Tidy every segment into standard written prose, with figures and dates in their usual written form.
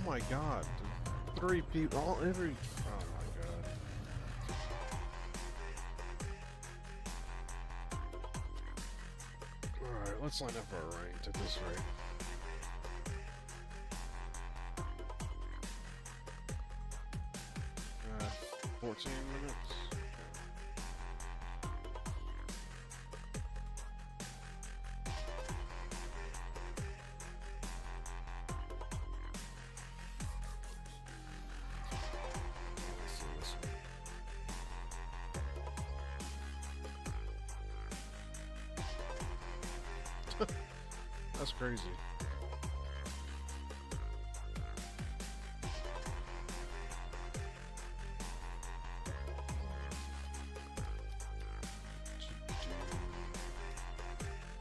my god. 3 people, oh my god. Alright, let's line up our ranks at this rate. Uh, 14 minutes. That's crazy.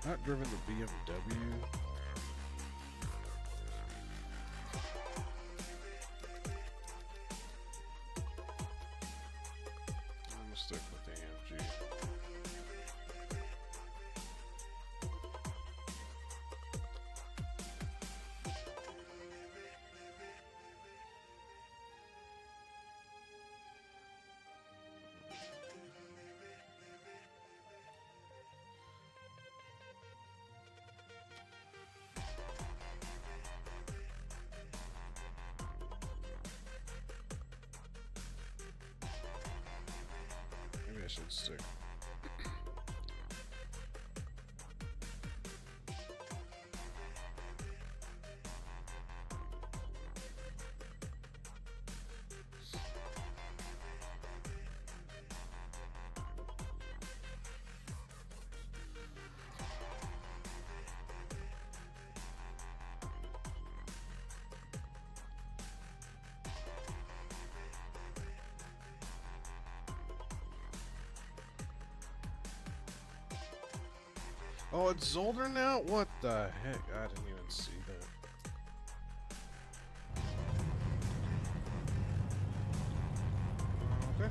Not driven the BMW. I'm gonna stick with the AMG. Maybe I should stick. Oh, it's Zolder now? What the heck? I didn't even see that. Okay.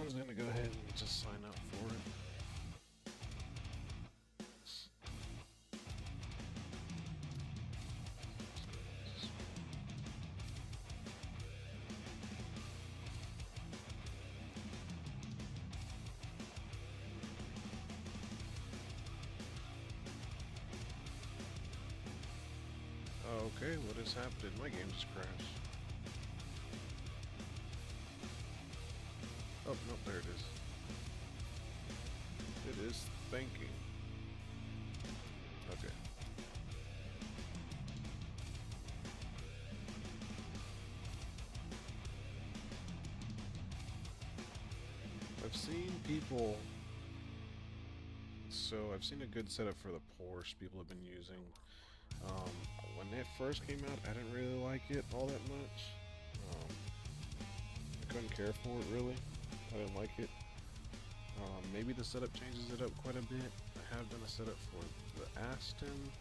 was gonna go ahead and just sign up for it. Okay, what has happened? My game just crashed. Oh, no, there it is. It is thinking. Okay. I've seen people... So, I've seen a good setup for the Porsche people have been using. When it first came out, I didn't really like it all that much. I couldn't care for it, really. I didn't like it. Maybe the setup changes it up quite a bit. I have done a setup for the Aston.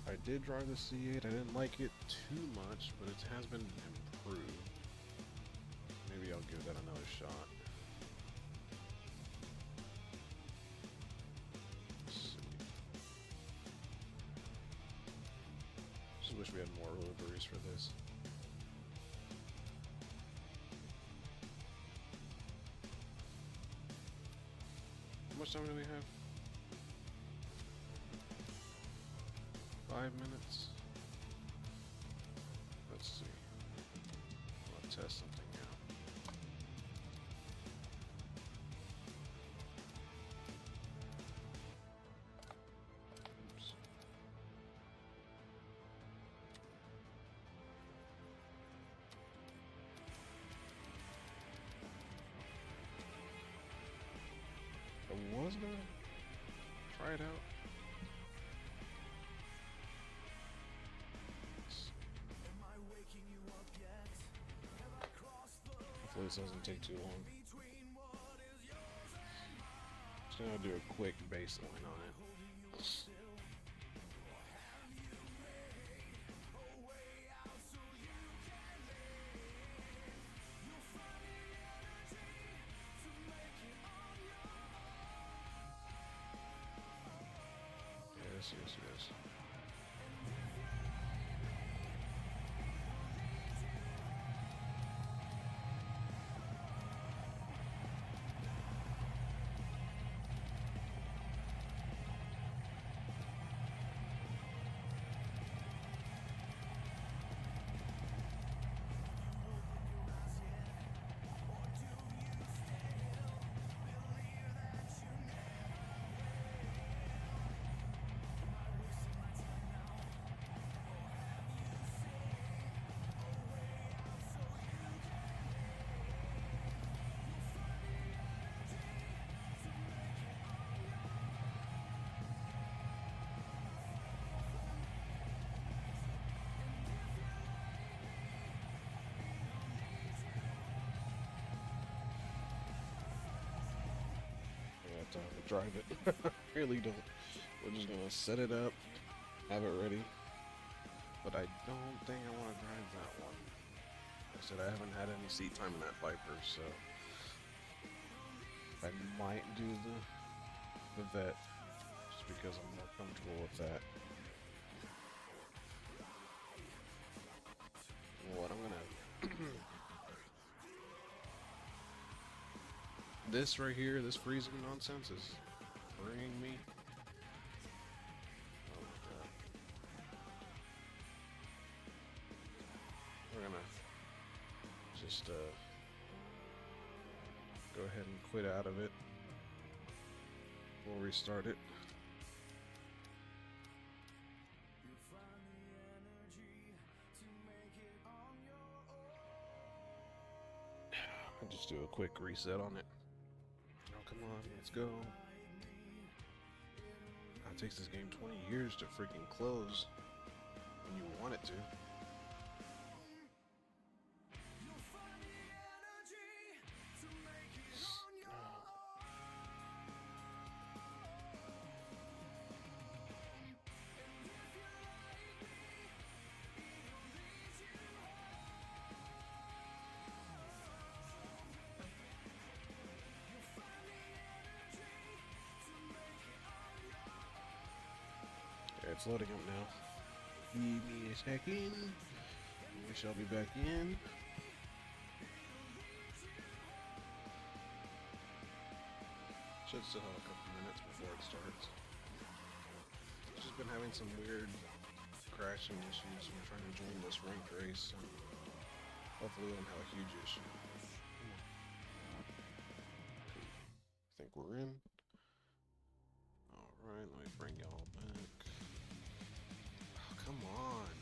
I did drive the C8. I didn't like it too much, but it has been improved. Maybe I'll give that another shot. Let's see. Just wish we had more liveries for this. How much time do we have? 5 minutes. Let's see. I'll test something out. Oops. I was gonna try it out. Hopefully this doesn't take too long. Just gonna do a quick baseline on it. Yes. Time to drive it. Really don't. We're just gonna set it up, have it ready. But I don't think I want to drive that one. Like I said, I haven't had any seat time in that Viper, so I might do the Vet just because I'm more comfortable with that. What I'm gonna this right here, this freezing nonsense is bringing me. Oh my god. We're gonna just go ahead and quit out of it. We'll restart it. I'll just do a quick reset on it. Come on, let's go. It takes this game 20 years to freaking close when you want it to. it's loading up now. Give me a second. We shall be back in. Should still have a couple minutes before it starts. I've just been having some weird crashing issues when trying to join this ranked race, so hopefully we don't have a huge issue. I think we're in. Alright, let me bring y'all back. Oh, come on.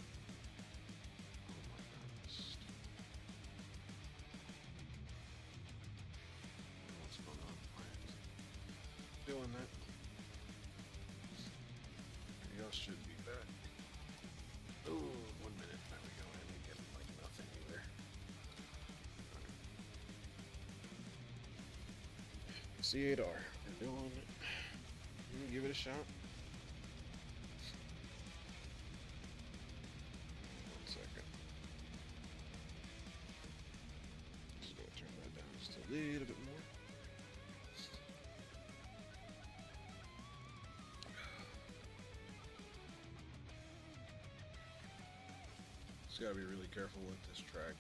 Oh my goodness. What's going on? Alright. Doing that. Y'all should be back. Ooh, 1 minute. There we go. I didn't get like nothing either. C8R. We're doing it. Give it a shot. 1 second. Just gonna turn that down just a little bit more. Just gotta be really careful with this track.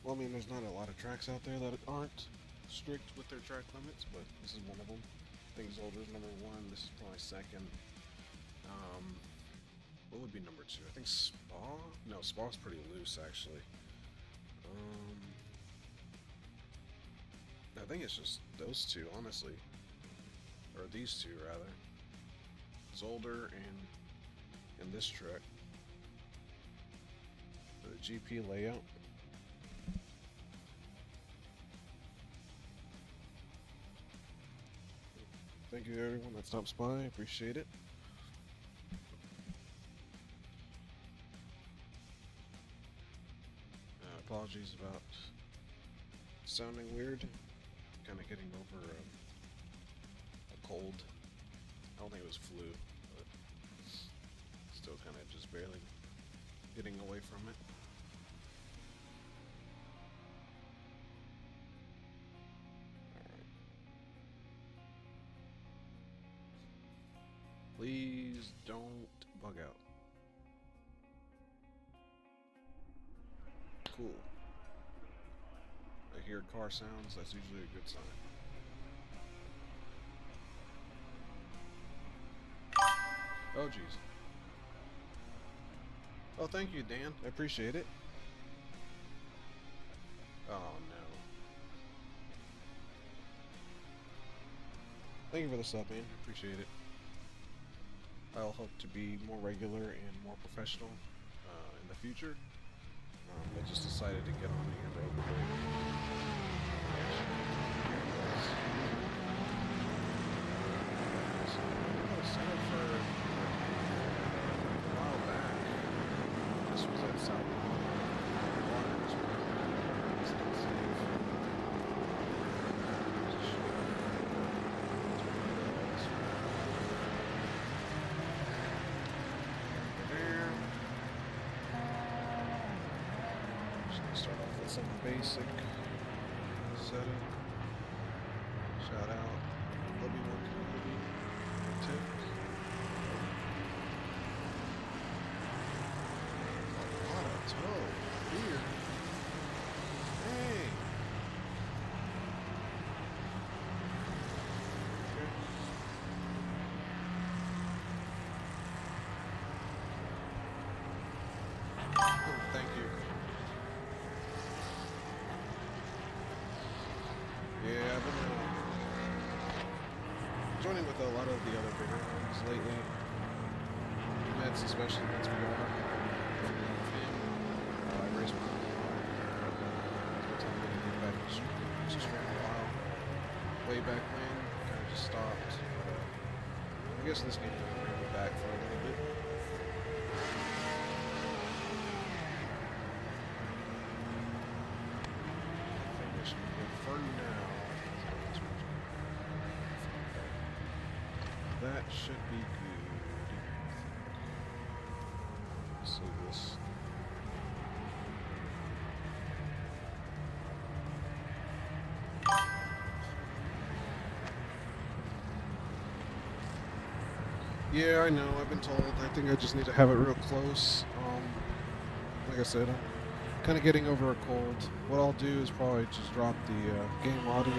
Well, I mean, there's not a lot of tracks out there that aren't strict with their track limits, but this is one of them. I think Zolder's number 1. This is probably second. What would be number 2? I think Spa? No, Spa's pretty loose, actually. I think it's just those two, honestly. Or these two, rather. Zolder and this track. The GP layout. Thank you everyone that stops by, I appreciate it. Apologies about sounding weird. Kind of getting over a cold. I don't think it was flu, but still kind of just barely getting away from it. Please don't bug out. Cool. I hear car sounds, that's usually a good sign. Oh jeez. Oh, thank you, Dan. I appreciate it. Oh no. Thank you for the sub, man. I appreciate it. I'll hope to be more regular and more professional in the future. I just decided to get on here real quick. So I was set up for a while back. This was at South Waters. Start off with some basic setup. Shout out W1 Community Tip. A lot of toe here. Hey. Okay. Oh, thank you. Yeah, I've been joining with a lot of the other bigger ones lately. Mets, especially Mets VR. I raced with them a lot. It's been telling me to get back to stream a while. Way back when, kind of just stopped. I guess this game will bring me back for a little bit. For now, that should be good. See this. Yeah, I know. I've been told. I think I just need to have it real close. Like I said, I'm kind of getting over a cold. What I'll do is probably just drop the game audio.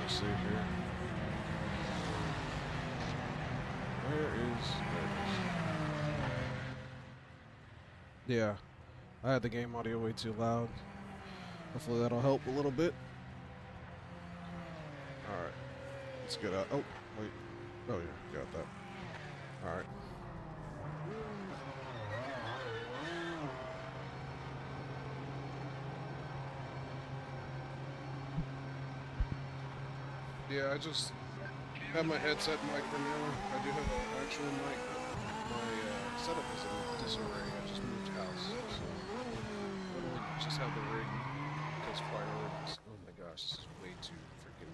Let's see here. Where is? There it is. Yeah, I had the game audio way too loud. Hopefully that'll help a little bit. All right, let's get out. Oh, wait. Oh yeah, got that. All right. Yeah, I just have my headset mic for now. I do have an actual mic, but my setup is in disarray. I just moved house, so literally just have the rig because priorities. Oh my gosh, this is way too freaking.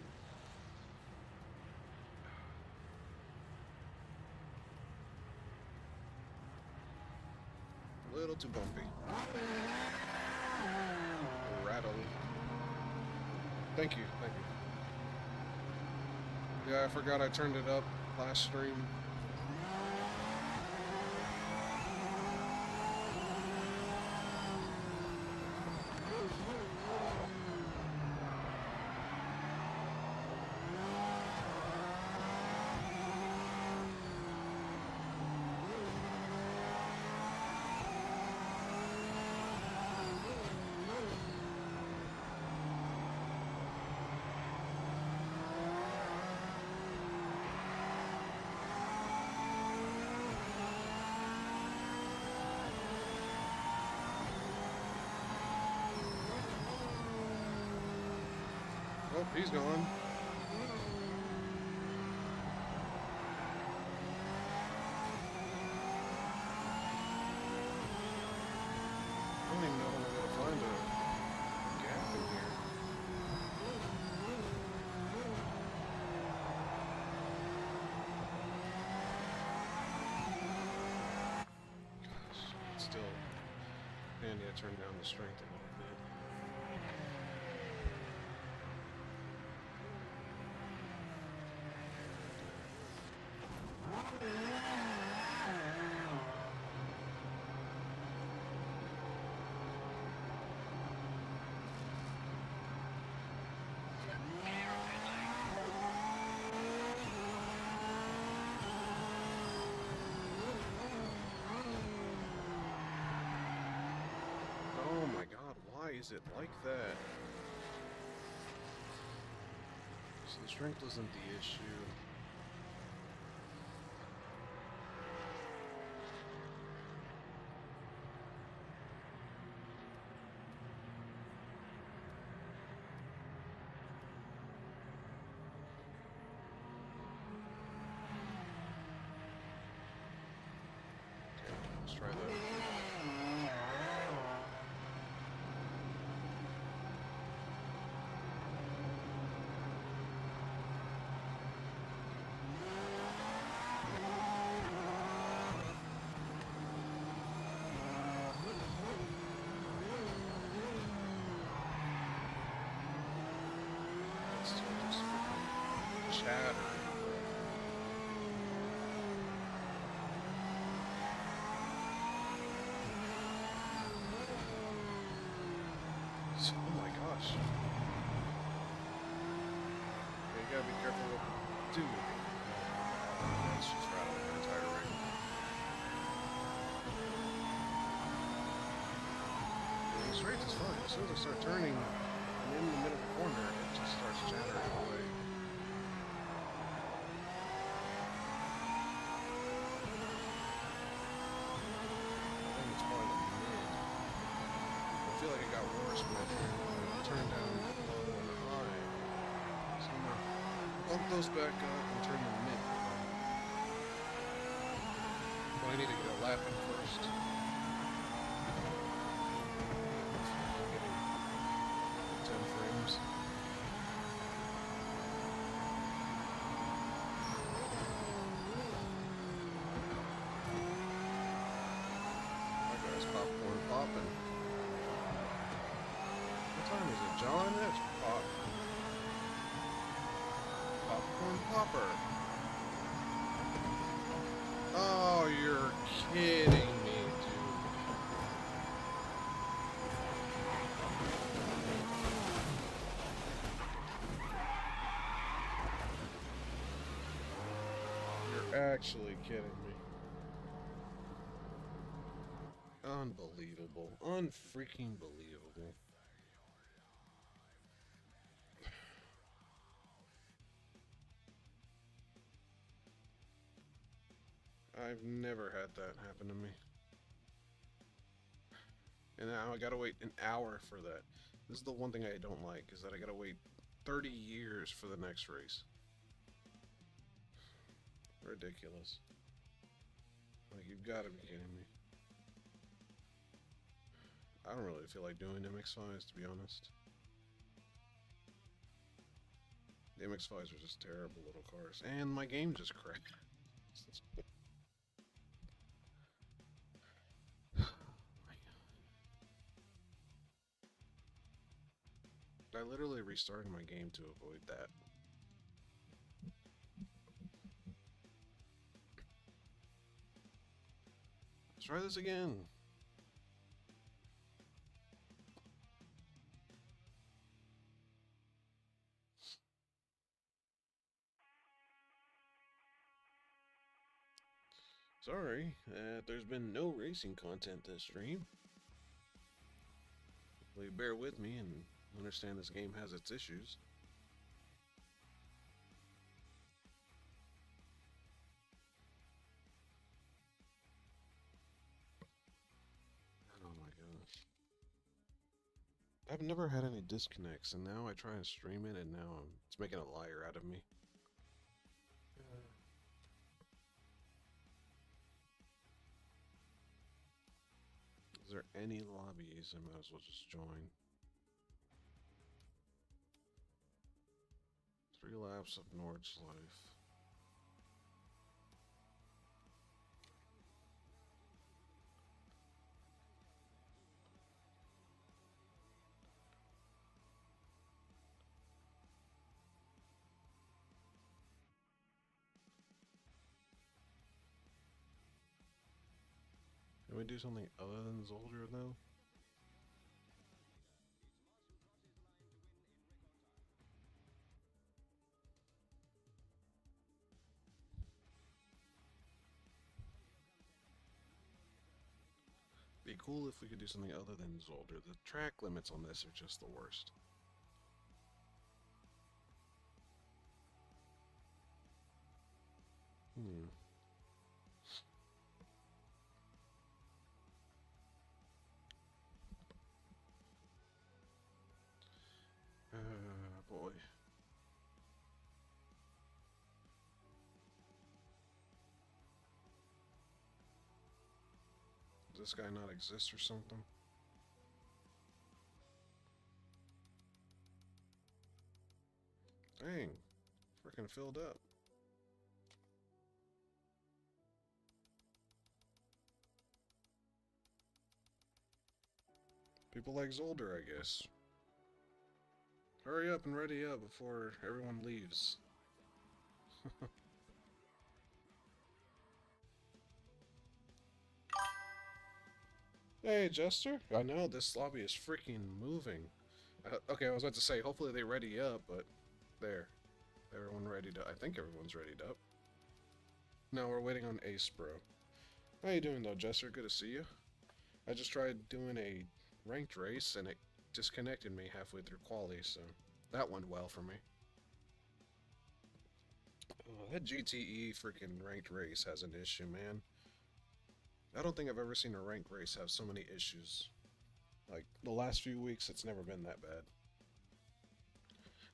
A little too bumpy. Rattly. Thank you, thank you. Yeah, I forgot I turned it up last stream. Oh, he's gone. I don't even know how I'm gonna find a gap in here. Gosh, it's still handy I turned down the strength a little bit. Oh my god, why is it like that? So the strength wasn't the issue. Okay, let's try that. It's still just freaking chatter. Oh my gosh. Yeah, you gotta be careful what you do. It's just rattling the entire rig. The straight is fine. As soon as I start turning, I'm in the middle of the corner, it just starts chattering away. I think it's probably the mid. I feel like it got worse when I turned down low and high. So I'm gonna bump those back up and turn the mid. But I need to get a lap in first. Getting 10 frames. That guy's popcorn popping. What time is it, John? That's popcorn popper. actually kidding me. Unbelievable. Unfreaking believable. I've never had that happen to me. And now I gotta wait an hour for that. This is the one thing I don't like, is that I gotta wait 30 years for the next race. Ridiculous. Like, you've gotta be kidding me. I don't really feel like doing MX-5s, to be honest. The MX-5s are just terrible little cars. And my game just crashed. I literally restarted my game to avoid that. Let's try this again. Sorry, there's been no racing content this stream. Will you bear with me and understand this game has its issues? Oh my gosh. I've never had any disconnects, and now I try and stream it, and now it's making a liar out of me. Is there any lobbies? I might as well just join. 3 laps of Nordschleife. Can we do something other than Zolder, though? Be cool if we could do something other than Zolder. The track limits on this are just the worst. Hmm. Boy. Does this guy not exist or something? Dang. Freaking filled up. People like Zolder, I guess. Hurry up and ready up before everyone leaves. Hey, Jester. I know, this lobby is freaking moving. Okay, I was about to say, hopefully they ready up, but there. Everyone ready to... I think everyone's readied up. No, we're waiting on Ace, bro. How you doing, though, Jester? Good to see you. I just tried doing a ranked race, and it disconnected me halfway through quali, so that went well for me. Oh, that GTE freaking ranked race has an issue, man. I don't think I've ever seen a ranked race have so many issues. Like, the last few weeks, it's never been that bad.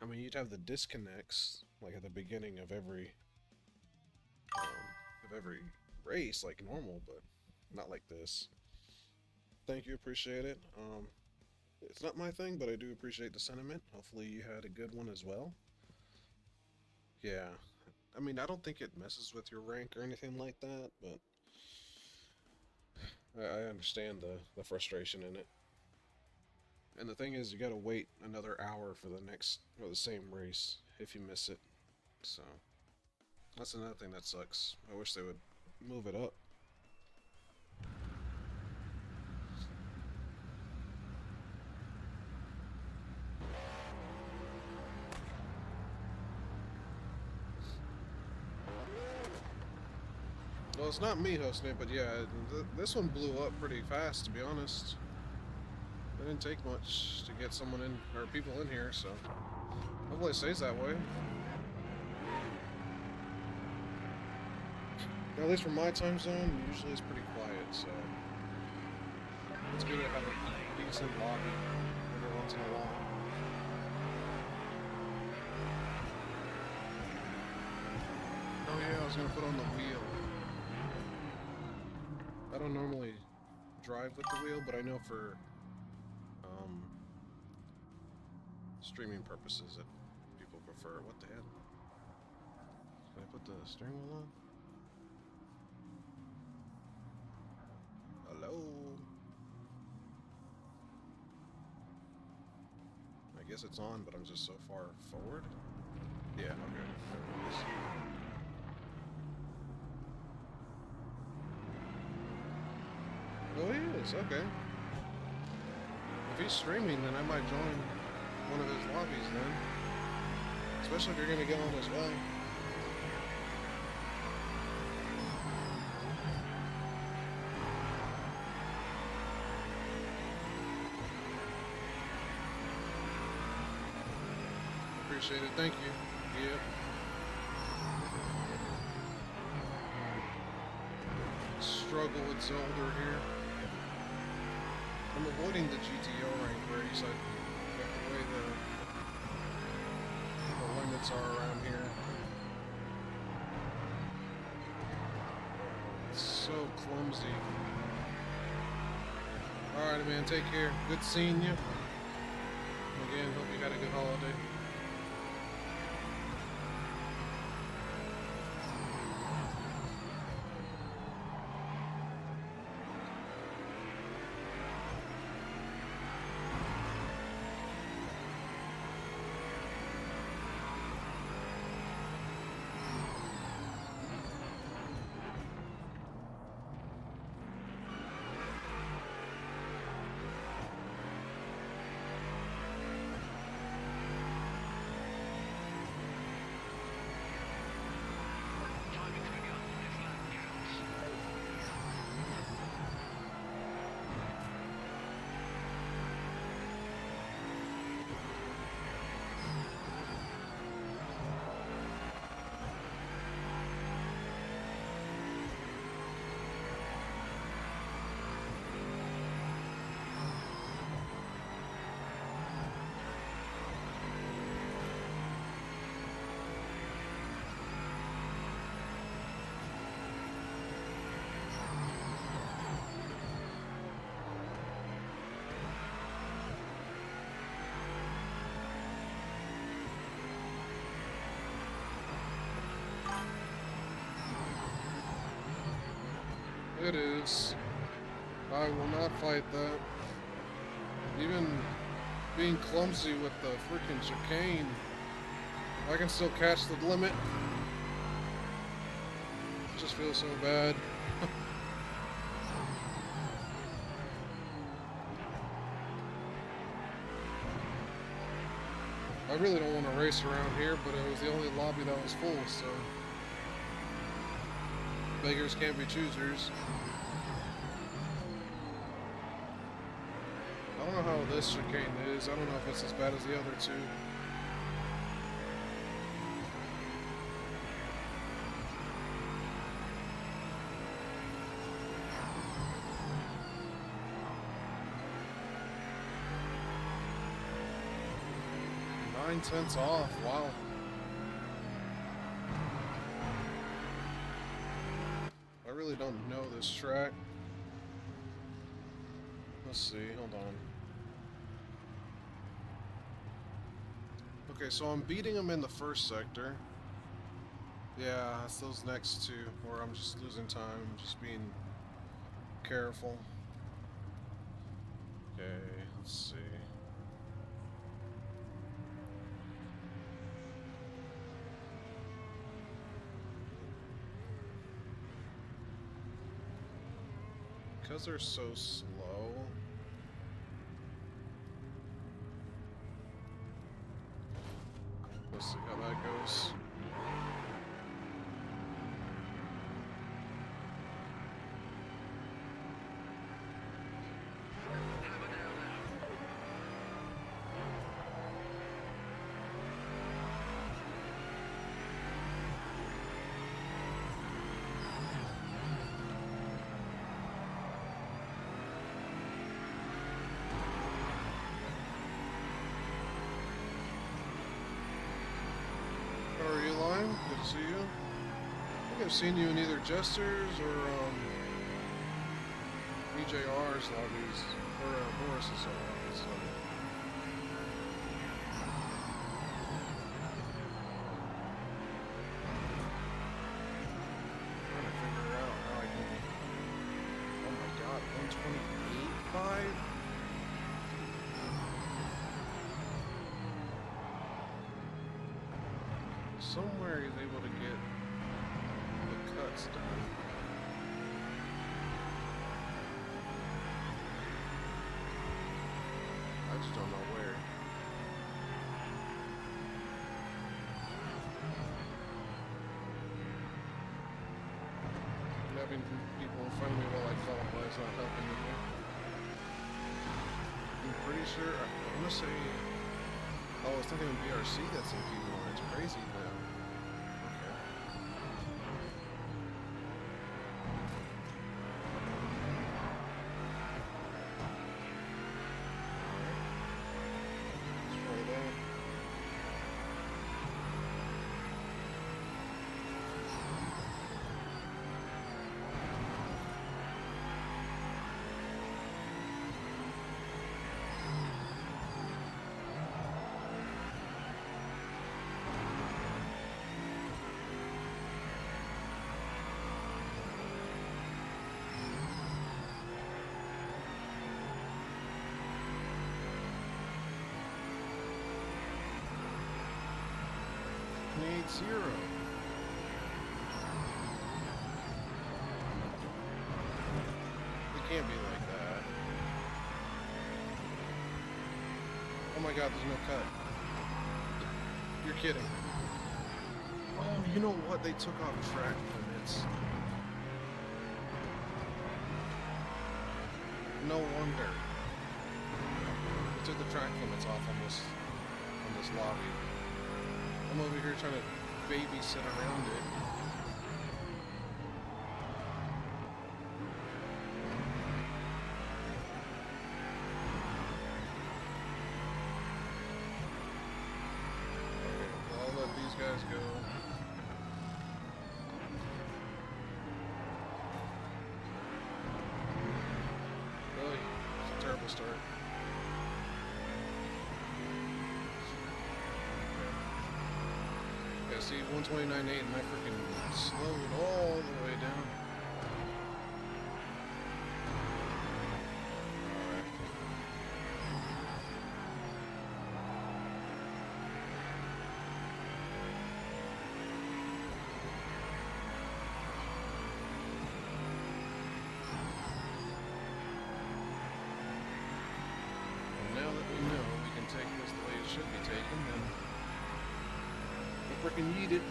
I mean, you'd have the disconnects, like at the beginning of every race, like normal, but not like this. Thank you, appreciate it. It's not my thing, but I do appreciate the sentiment. Hopefully you had a good one as well. Yeah. I mean, I don't think it messes with your rank or anything like that, but I understand the frustration in it. And the thing is, you gotta wait another hour for the same race if you miss it. So, that's another thing that sucks. I wish they would move it up. Well, it's not me hosting it, but yeah, this one blew up pretty fast, to be honest. It didn't take much to get someone in, or people in here, so hopefully it stays that way. At least from my time zone, usually it's pretty quiet, so it's good to have a decent lobby every once in a while. Oh yeah, I was gonna put on the wheel. I don't normally drive with the wheel, but I know for streaming purposes that people prefer. What the hell? Can I put the steering wheel on? Hello? I guess it's on, but I'm just so far forward. Yeah, okay. There it is. Oh, he is. Okay. If he's streaming, then I might join one of his lobbies then. Especially if you're going to get on as well. Appreciate it. Thank you. Yep. Struggle with Zelda here. I'm avoiding the GTO rank where he's like the way the limits are around here. It's so clumsy. Alright man, take care. Good seeing you. Again, hope you had a good holiday. It is. I will not fight that. Even being clumsy with the freaking chicane, I can still catch the limit. It just feels so bad. I really don't want to race around here, but it was the only lobby that was full, so beggars can't be choosers. I don't know how this chicane is. I don't know if it's as bad as the other two. $0.09 off. Wow. I really don't know this track. Let's see, hold on. Okay, so I'm beating him in the first sector. Yeah, it's those next two where I'm just losing time, just being careful. Okay, let's see. Because they're so slow. Let's see how that goes. I've seen you in either Jester's or BJR's lobbies or Morris's lobbies. So. Trying to figure out how I can. Oh my God, 128.5. Somewhere he's able to get the cuts done. I just don't know where. Having people in front of me while I fall apart is not helping me. I'm pretty sure, I'm gonna say, oh, it's not even BRC that's in P1, it's crazy now. Need 0. It can't be like that. Oh my God, there's no cut. You're kidding. Oh, you know what? They took off track limits. No wonder. They took the track limits off on this lobby. I'm over here trying to babysit around it. Okay, well, I'll let these guys go. Really? It's a terrible start. See, 129.8 and I freaking slowed all the way down. Alright. And now that we know we can take this the way it should be taken, then freaking yeet it.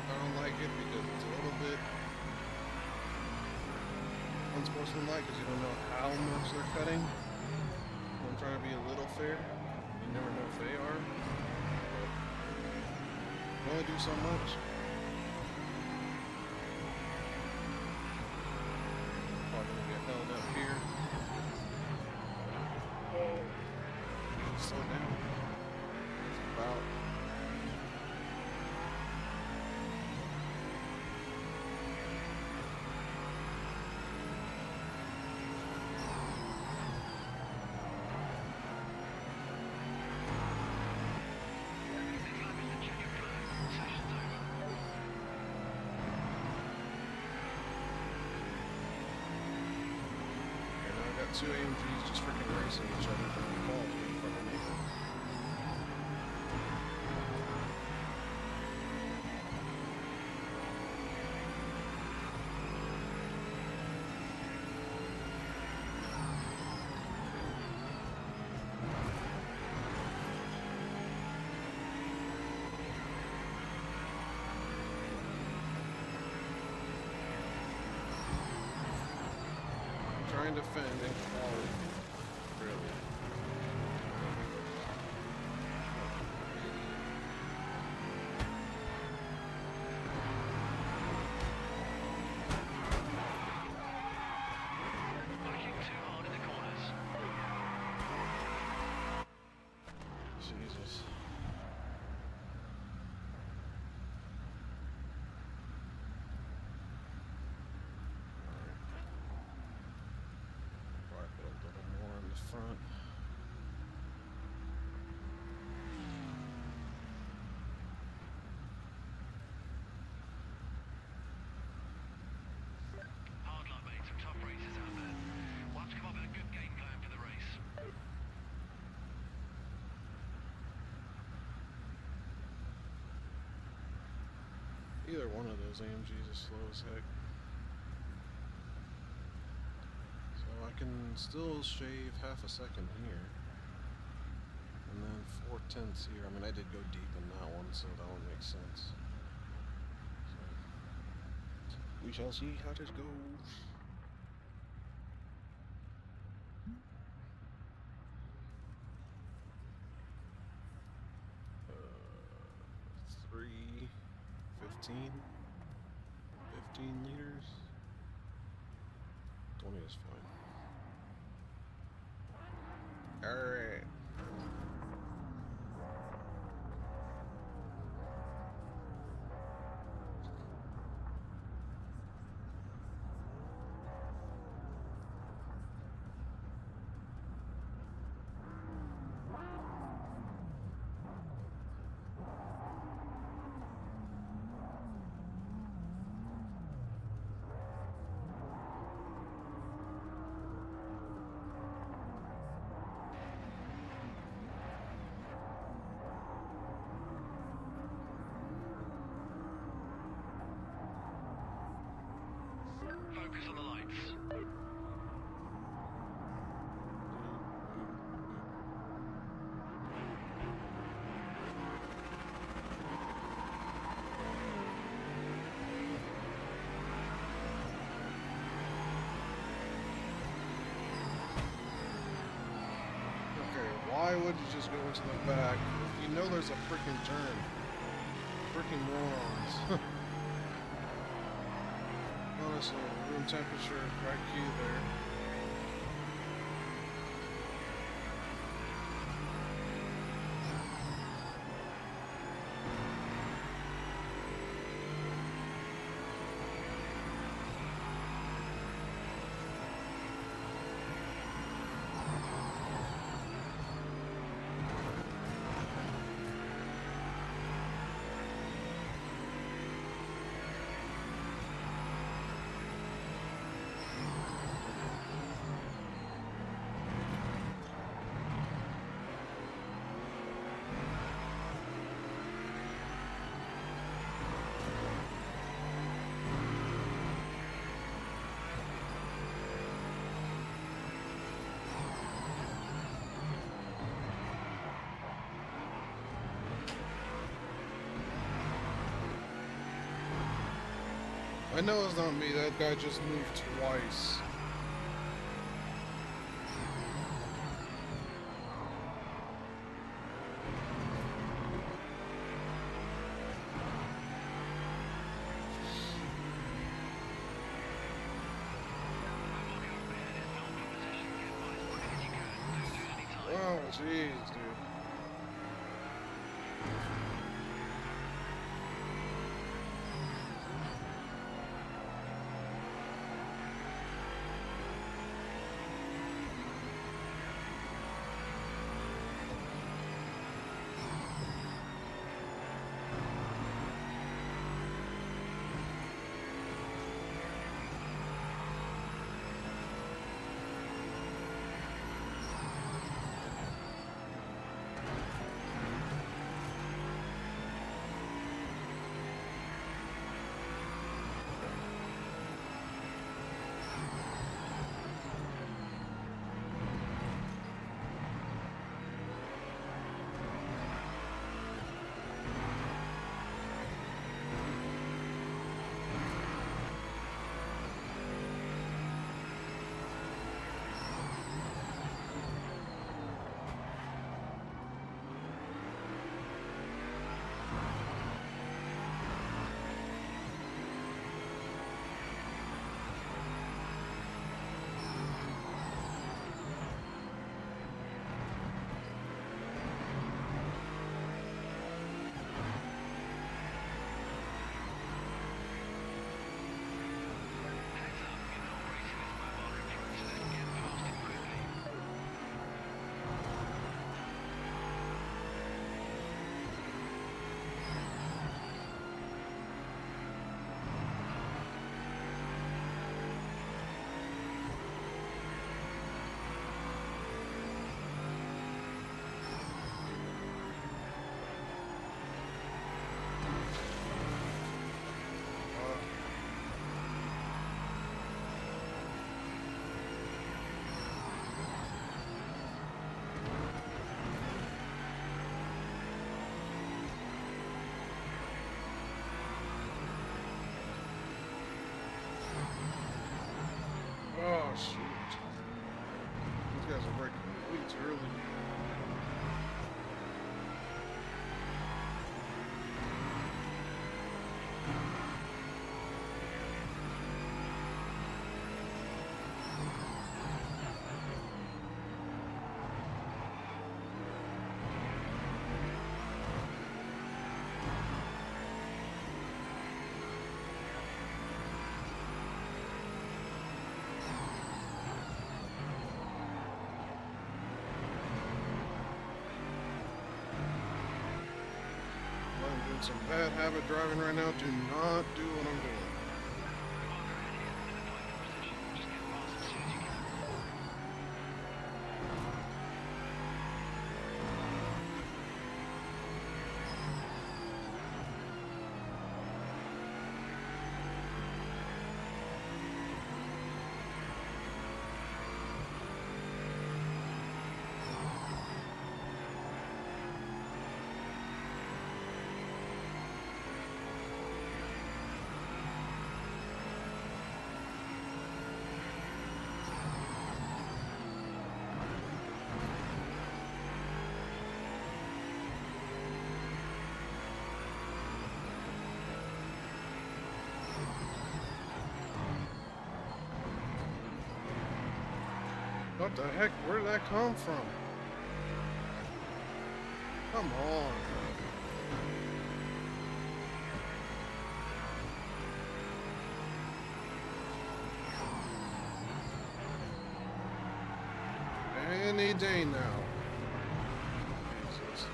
I don't like it because it's a little bit unsportsmanlike because you don't know how much they're cutting. I'm trying to be a little fair. You never know if they are. But you only do so much. Probably gonna get held up here. Slow down. It's about. Two AMGs just freaking racing each other from the ball in front of me. Trying to defend in quality, really. Jesus. Probably put a little more in the front. Hard luck, mate. Some tough races out there. We'll have to come up with a good game plan for the race. Either one of those AMGs is slow as heck. So I can still shave half a second here. And then 4/10 here. I mean, I did go deep in that one, so that one makes sense. So we shall see how this goes. Uh, 3:15, 15 liters. 20 is fine. All right. Focus on the lights. Okay, why would you just go into the back? You know there's a freaking turn. Freaking morons. Honestly, room temperature, right key there. I know it's not me, that guy just moved twice. Oh, jeez, dude. Shoot. These guys are breaking way too early. I'm doing some bad habit driving right now. Do not do what I'm doing. Just get past as soon as you can. What the heck? Where did that come from? Come on. Any day now. Jesus.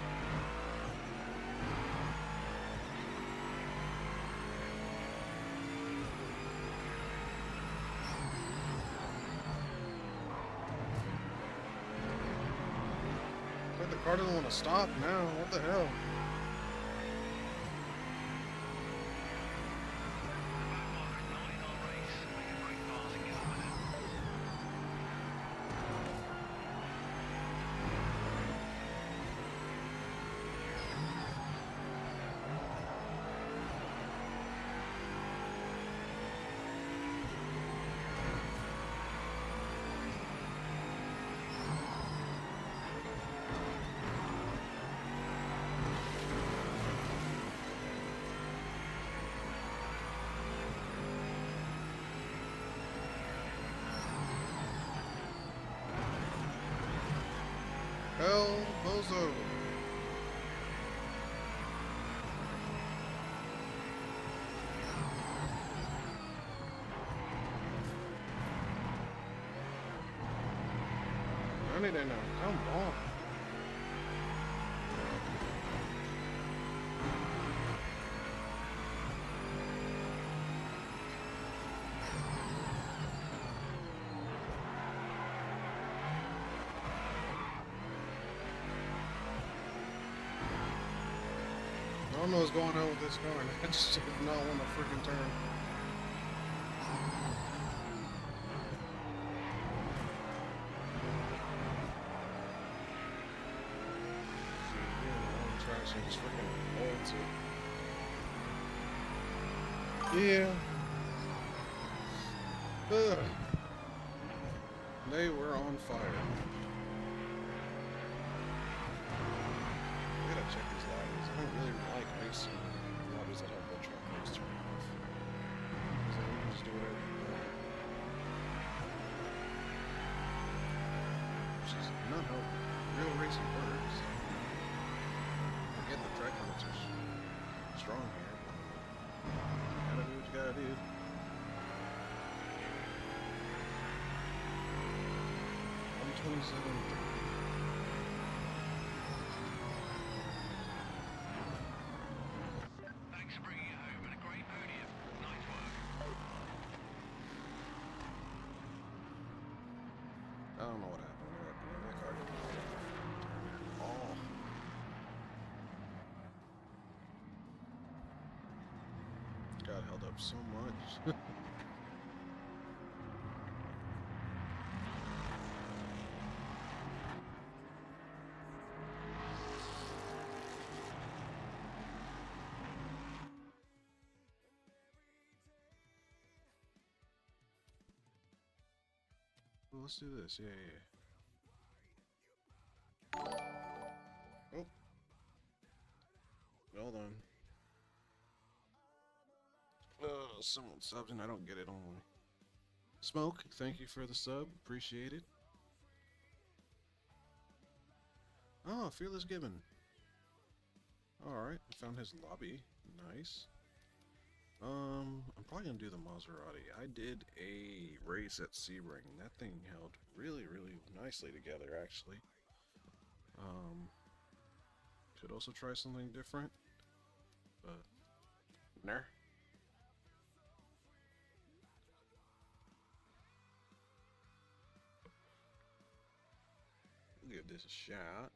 Like the car doesn't want to stop now. What the hell? Not in our race. Make a quick pass and get on with it. Hell, bozo. I need to know. Come on. I don't know what's going on with this car. I just did not want to freaking turn. Trash and just freaking holds it. Yeah. Ugh. They were on fire. I gotta check these lobbies. I don't really like racing lobbies that have the track race turned off. So we can just do whatever you want. Which is not how real racing works. I get the track limits are strong here, but you gotta do what you gotta do. I'm 27. Thanks for bringing it home and a great podium. Nice work. I don't know what happened with that, but that car didn't turn at all. Got held up so much. Well, let's do this. Yeah, yeah. Oh, hold on. Someone subbed and I don't get it only. Smoke, thank you for the sub. Appreciate it. Oh, Fearless Gibbon. Alright, I found his lobby. Nice. I'm probably gonna do the Maserati. I did a race at Sebring. That thing held really, really nicely together, actually. Could also try something different, but nah. We'll give this a shot.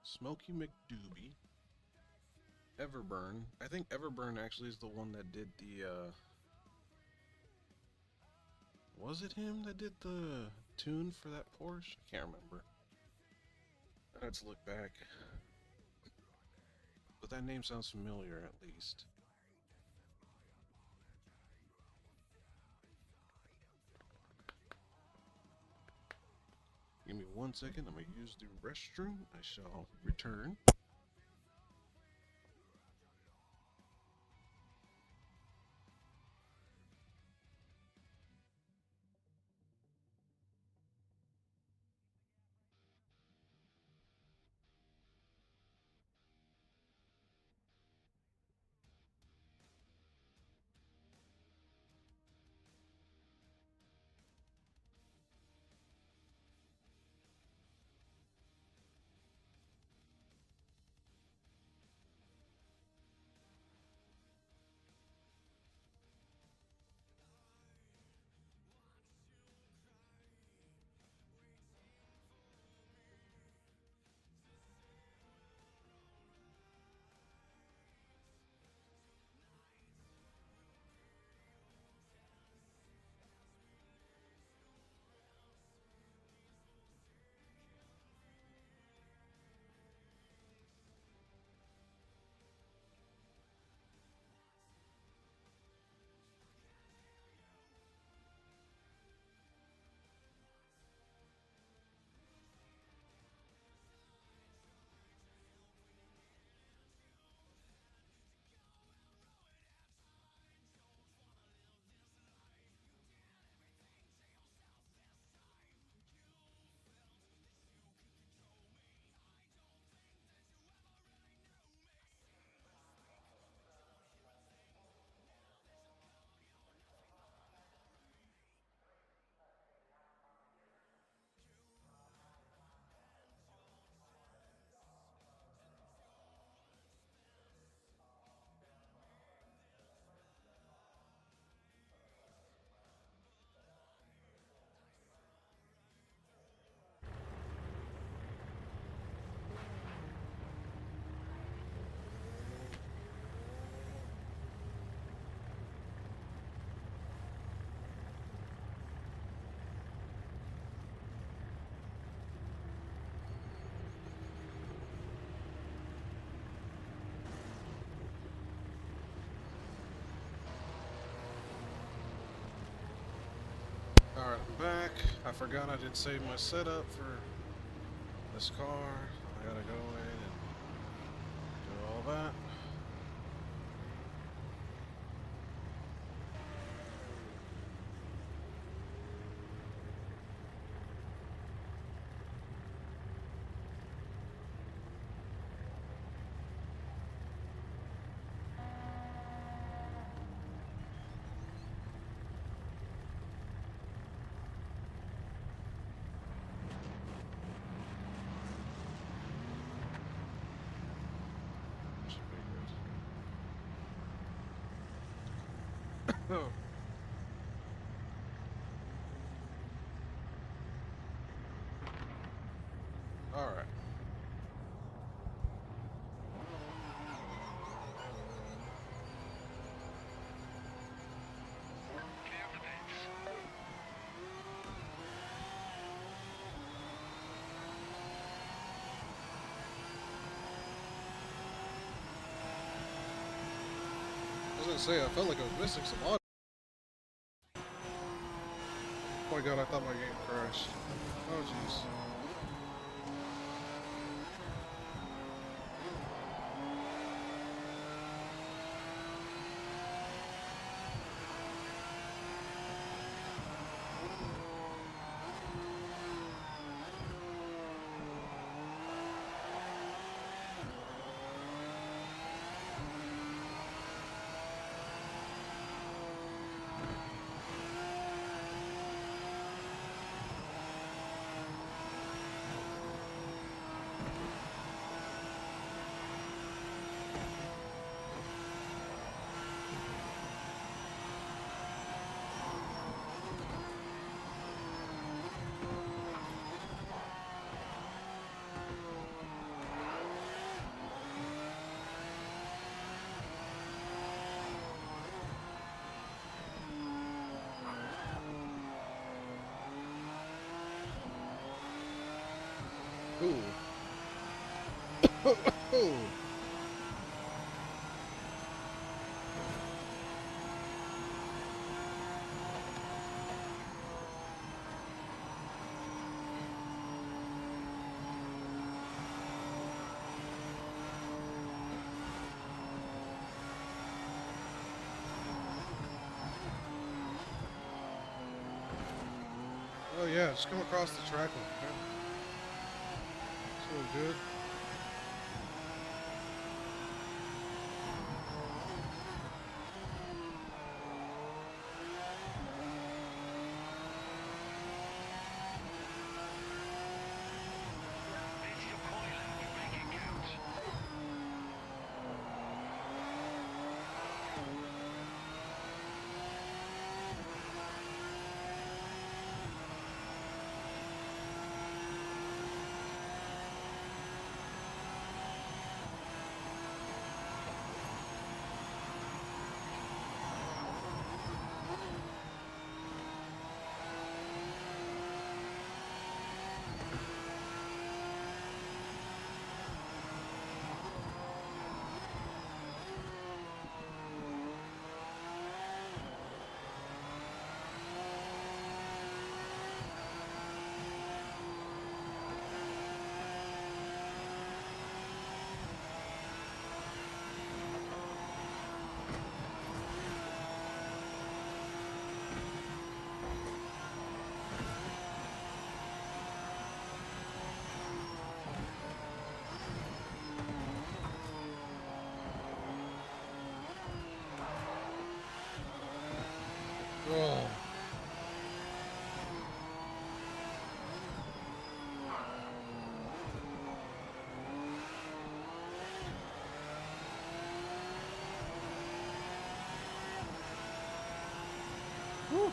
Smokey McDoobie. Everburn. I think Everburn actually is the one that did the, was it him that did the tune for that Porsche? I can't remember. Let's look back. But that name sounds familiar, at least. Give me 1 second. I'm going to use the restroom. I shall return. Alright, I'm back. I forgot I did save my setup for this car. I gotta go in and do all that. Should be good. Oh. Alright. say, I felt like I was missing some audio. Oh my god, I thought my game crashed. Oh jeez. Ooh. Ooh. Oh yeah, just come across the track with me. So good. This is your quali lap. Make it count. Oh. Whew.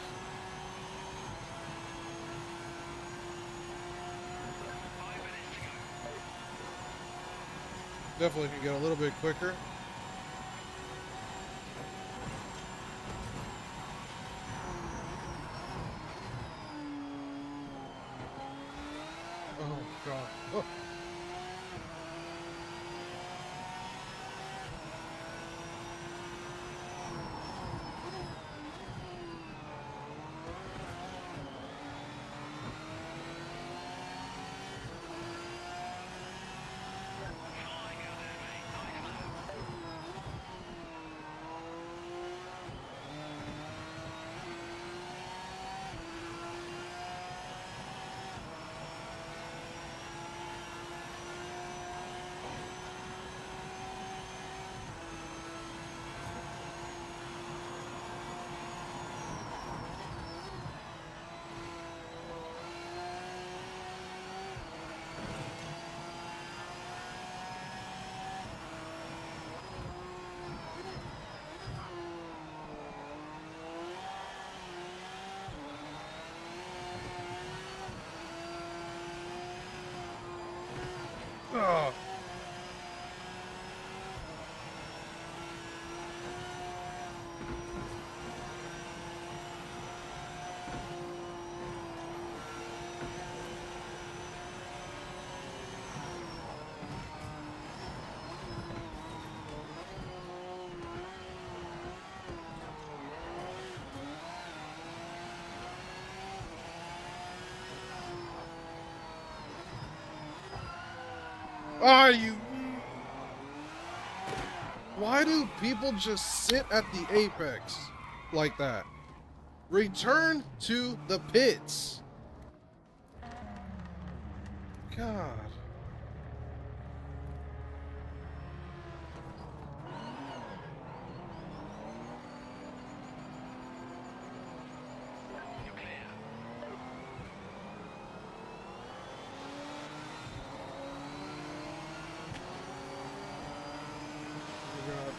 5 minutes to go. Definitely can get a little bit quicker. Oh god. Oh. Flying out there, mate. Nice lap. Are you? Why do people just sit at the apex like that? Return to the pits. God. You're clear. Oh, God.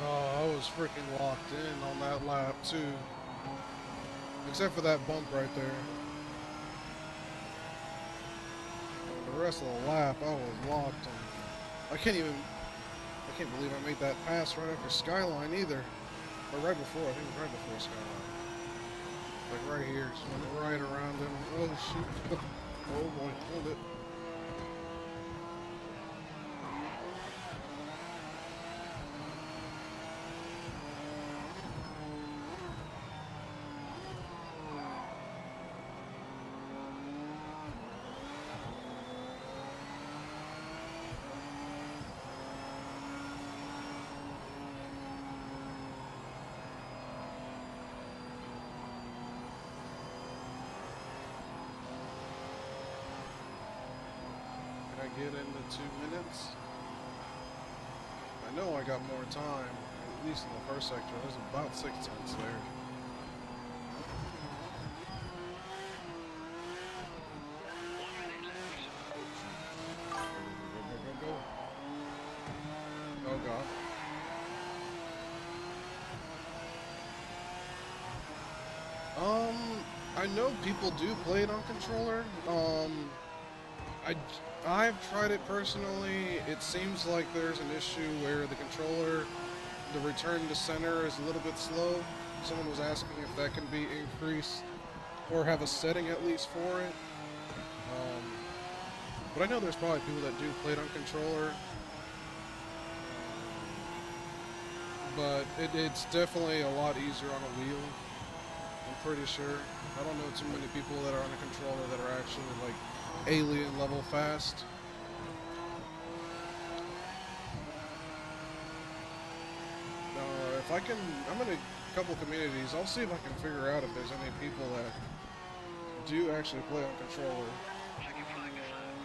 Oh, I was freaking locked in on that lap too. Except for that bump right there. The rest of the lap, I was locked on. I can't believe I made that pass right after Skyline either. Or right before, I think it was right before Skyline. Like right here, just went right around him. Oh shoot. Oh boy, hold it. Can I get into 2 minutes? I know I got more time, at least in the first sector. There's about 6 tenths there. Go, go, go, go. Oh god. I know people do play it on controller. I've tried it personally. It seems like there's an issue where the controller, the return to center is a little bit slow. Someone was asking if that can be increased or have a setting at least for it. But I know there's probably people that do play it on controller. But it's definitely a lot easier on a wheel. I'm pretty sure. I don't know too many people that are on a controller that are actually like alien level fast. If I can, I'm in a couple communities. I'll see if I can figure out if there's any people that do actually play on controller Checking flag,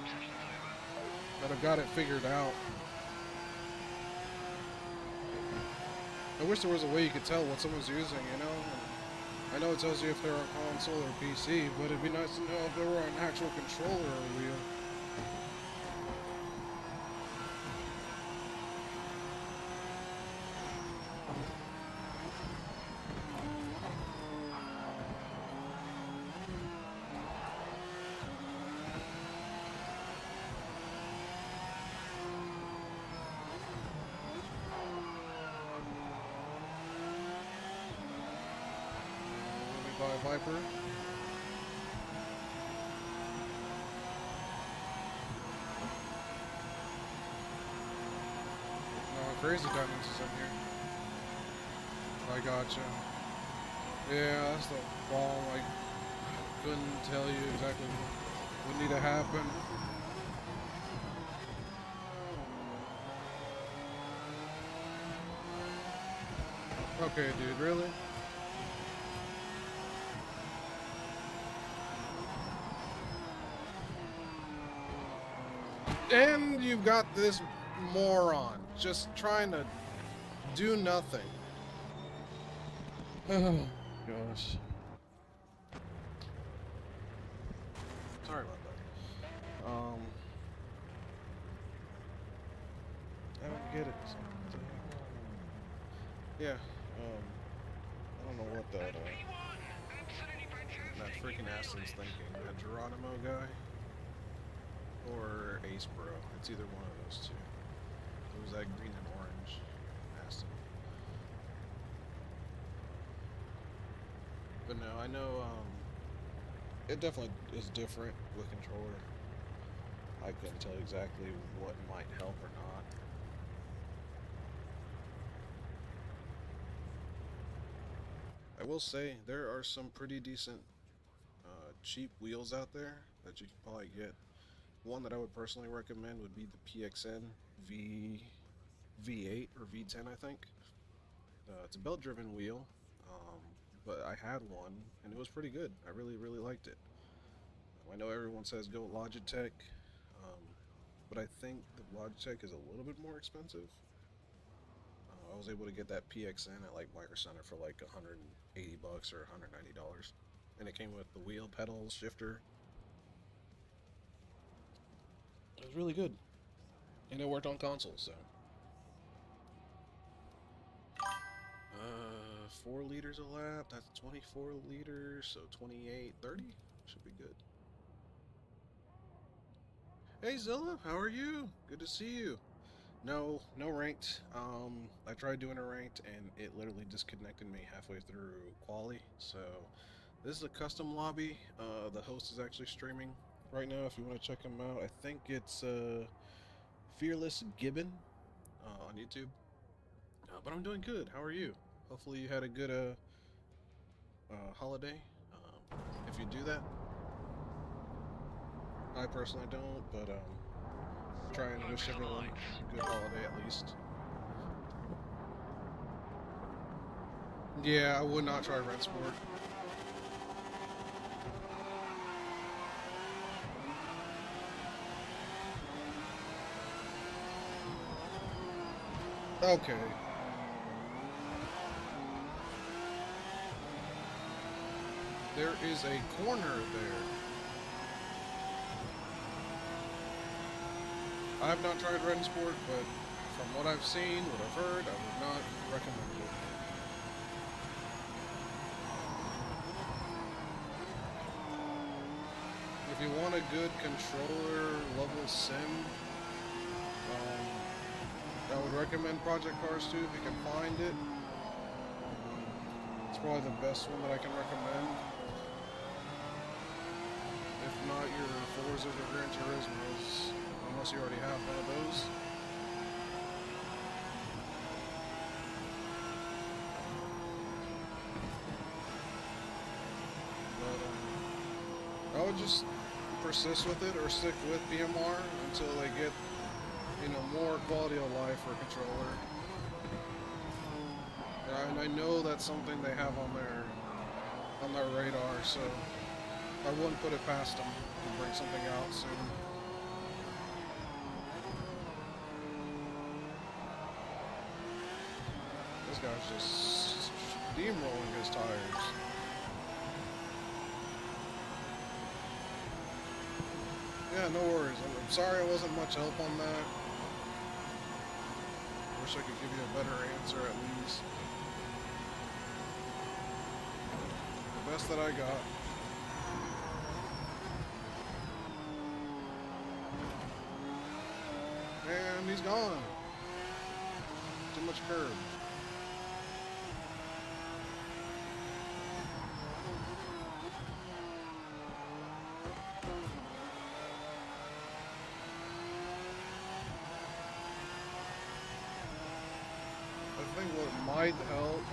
session's over. that have got it figured out. I wish there was a way you could tell what someone's using, you know? I know it tells you if they're on console or PC, but it'd be nice to know if they were on actual controller or wheel. Viper. No, Crazy Diamonds is in here. I gotcha. Yeah, that's the problem. I couldn't tell you exactly what would need to happen. Okay, dude, really? And you've got this moron just trying to do nothing. Oh, gosh. Sorry about that. I don't get it. Yeah, I don't know what that freaking Aston's thinking. That Geronimo guy. or Ace Bro. It's either one of those two. It was that green and orange Aston. But no, I know it definitely is different with controller. I couldn't tell exactly what might help or not. I will say there are some pretty decent cheap wheels out there that you can probably get. One that I would personally recommend would be the PXN V8 or V10, I think. It's a belt-driven wheel, um, but I had one and it was pretty good. I really liked it. I know everyone says go Logitech, um, but I think the Logitech is a little bit more expensive. I was able to get that PXN at like Micro Center for like 180 bucks or $190, and it came with the wheel, pedals, shifter. It was really good, and it worked on console. So, 4 liters a lap. That's 24 liters, so 28, 30 should be good. Hey Zilla, how are you? Good to see you. No, no ranked. I tried doing a ranked and it literally disconnected me halfway through quali. So this is a custom lobby. The host is actually streaming right now. If you want to check him out, I think it's Fearless Gibbon on YouTube. But I'm doing good. How are you? Hopefully you had a good holiday. If you do that, I personally don't, but try and wish everyone a good holiday at least. Yeah, I would not try Rensport. Okay. There is a corner there. I have not tried Rensport, but from what I've seen, what I've heard, I would not recommend it. If you want a good controller level sim, I would recommend Project Cars 2 if you can find it. It's probably the best one that I can recommend. If not, your Forzas or Gran Turismos, unless you already have one of those. But I would just persist with it or stick with BMR until they get, more quality of life for a controller. And I know that's something they have on their radar, so I wouldn't put it past them to bring something out soon. This guy's just steamrolling his tires. Yeah, no worries. I'm sorry I wasn't much help on that. Wish I could give you a better answer at least. The best that I got. And he's gone. Too much curb. I think what might help,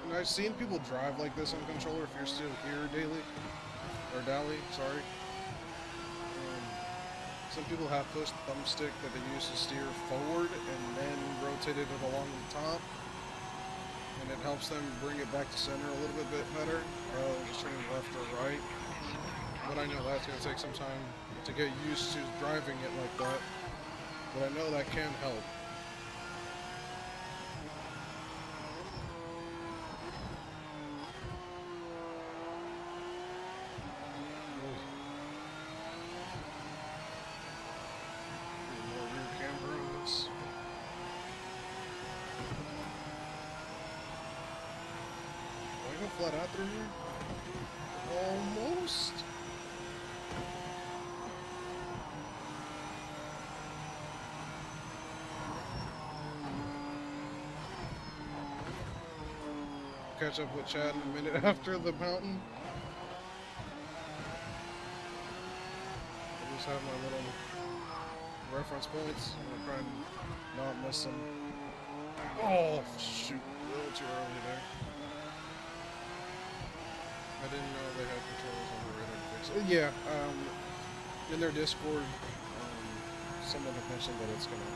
and I've seen people drive like this on controller if you're still here daily, or Dally, sorry. Some people have pushed the thumbstick that they use to steer forward and then rotated it along the top, and it helps them bring it back to center a little bit better, rather than just turning left or right. But I know that's going to take some time to get used to driving it like that, but I know that can help. Flat out through here? Almost. catch up with Chad in a minute after the mountain. I just have my little reference points. I'm gonna try and not miss them. Oh, shoot. A little too early there. I didn't know they had controls on the radar to fix it. Yeah, in their Discord, someone had mentioned that it's gonna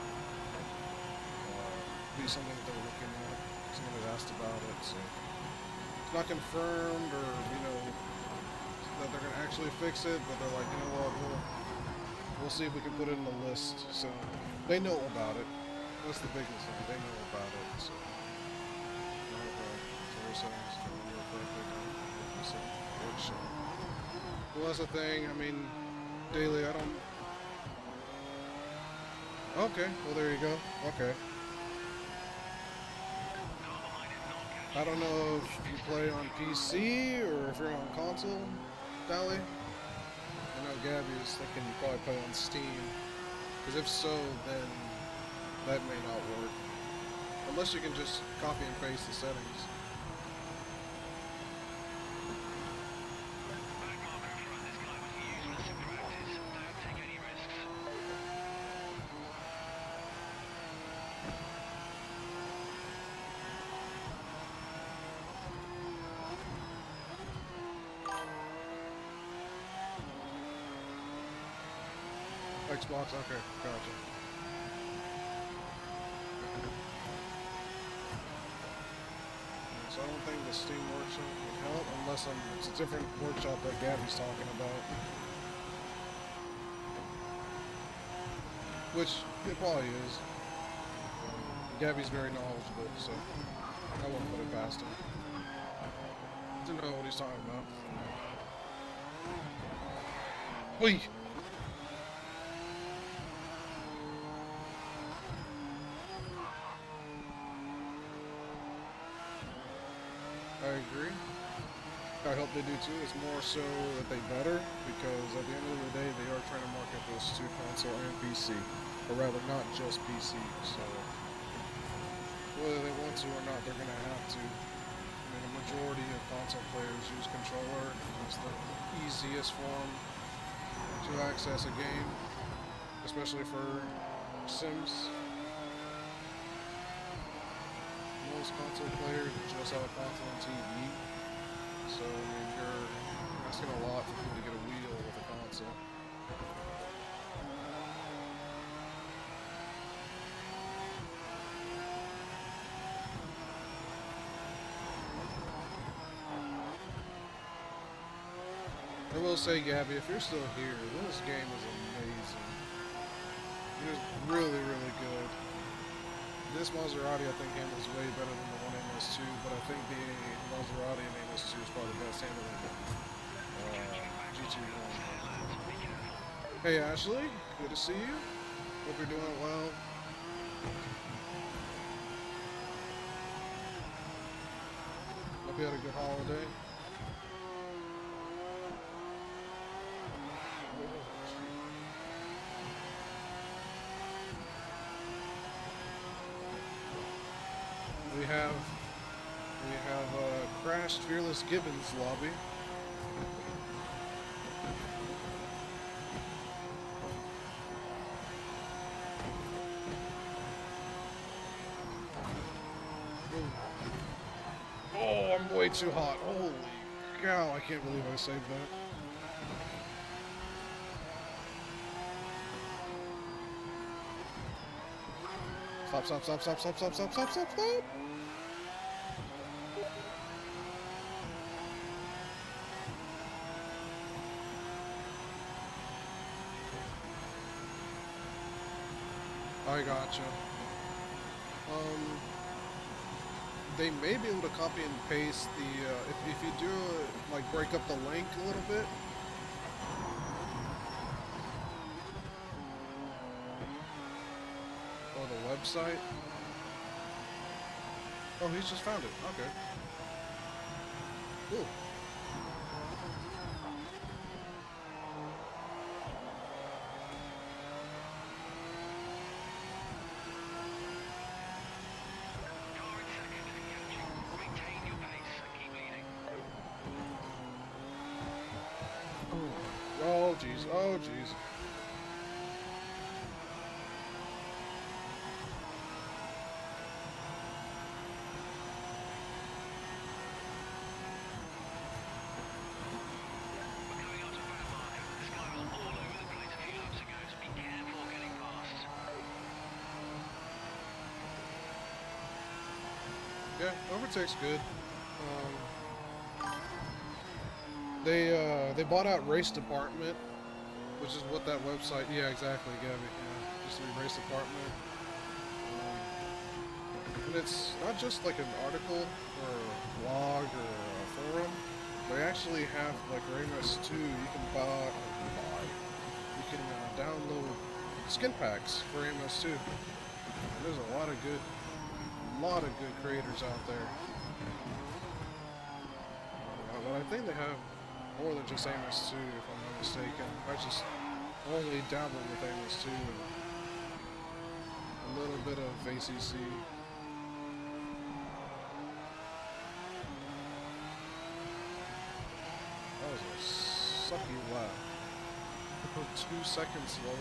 be something that they're looking at. Someone had asked about it, so it's not confirmed or, you know, that they're gonna actually fix it, but they're like, you know what, we'll see if we can put it in the list. So they know about it. That's the biggest thing. They know about it. So well, that's the thing. I mean, daily, I don't. Okay. Well, there you go. Okay. I don't know if you play on PC or if you're on console, Dally. I know Gabby is thinking you probably play on Steam. Because if so, then that may not work. Unless you can just copy and paste the settings. Xbox, okay, gotcha. So I don't think the Steam Workshop would help unless it's a different workshop that Gabby's talking about. Which it probably is. Gabby's very knowledgeable, so I won't put it past him. To know what he's talking about. Whee! I agree. I hope they do too. It's more so that they better, because at the end of the day, they are trying to market this to console and PC, or rather, not just PC. So whether they want to or not, they're going to have to. I mean, the majority of console players use controller. It's the easiest form to access a game, especially for Sims. Most console players just have a console and TV. So, I mean, you're asking a lot for people to get a wheel with a console. I will say, Gabby, if you're still here, this game is amazing. It is really, really good. This Maserati, I think, handles way better than the one in MS2, but I think the Maserati in MS2 is probably the best handling GT1. Hey, Ashley, good to see you. Hope you're doing well. Hope you had a good holiday. We have crashed Fearless Gibbons lobby. Oh, I'm way too hot. Holy cow, I can't believe I saved that. Stop, stop, stop, stop, stop, stop, stop, stop, stop, stop. I gotcha. They may be able to copy and paste the, if you do, like, break up the link a little bit. Or the website. Oh, he's just found it. Okay. Cool. Oh jeez. Oh jeez. We're coming up to Van Marken. This guy was all over the place a few laps ago, so be careful getting past. Yeah, overtake's good. They bought out Race Department, which is what that website. Yeah, exactly, Gabby. Yeah, just the Race Department. And it's not just like an article or a blog or a forum. They actually have like Ramos 2. You can buy. You can download skin packs for Ramos 2. And there's a lot of good creators out there. But I think they have more than just Amos 2, if I'm not mistaken. I just only dabble with Amos 2 and a little bit of ACC. That was a sucky lap. 2 seconds slow.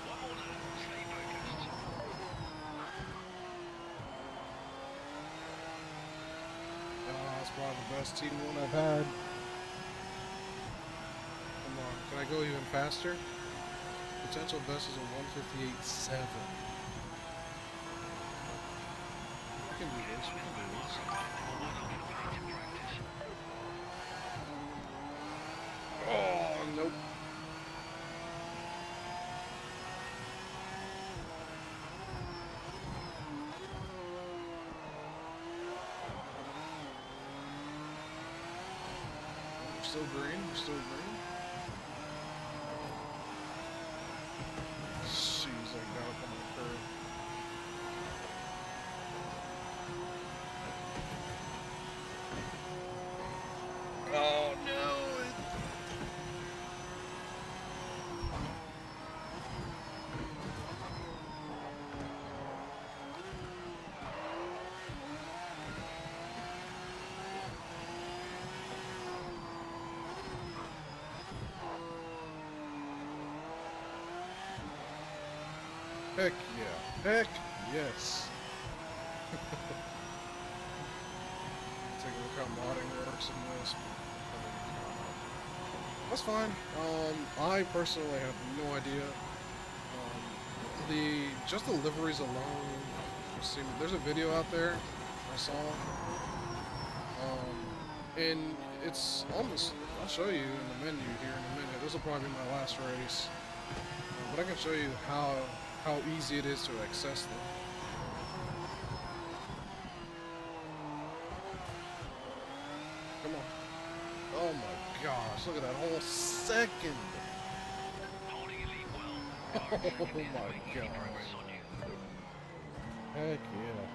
One more lap. Stay focused. That's probably the best T1 I've had. Come on, can I go even faster? Potential best is a 158.7. We can do this, we can do this. Oh, nope. We're still green, we're still green. Jeez, I got up on the curve. Oh no! Heck yeah. Heck yes. Take a look how modding works in this. That's fine. I personally have no idea. Just the liveries alone. See, there's a video out there I saw. And it's almost. I'll show you in the menu here in a minute. This will probably be my last race. But I can show you how easy it is to access them. Come on. Oh my gosh, look at that whole second. Holding your lead well. Oh my Making gosh. progress on you. Heck yeah.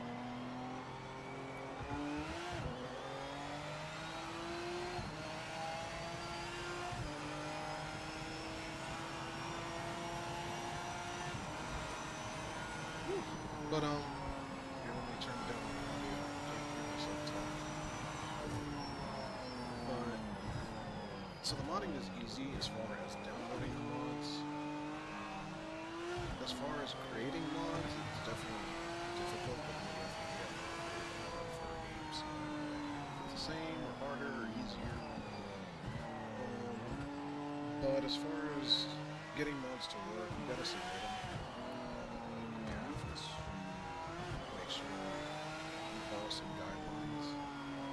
But here, let me turn down the audio. Can't hear myself talk. But so the modding is easy as far as downloading mods. As far as creating mods, it's definitely difficult, but you have to get a mod for games. It's the same or harder or easier. But as far as getting mods to work, you gotta submit them. Make sure you follow some guidelines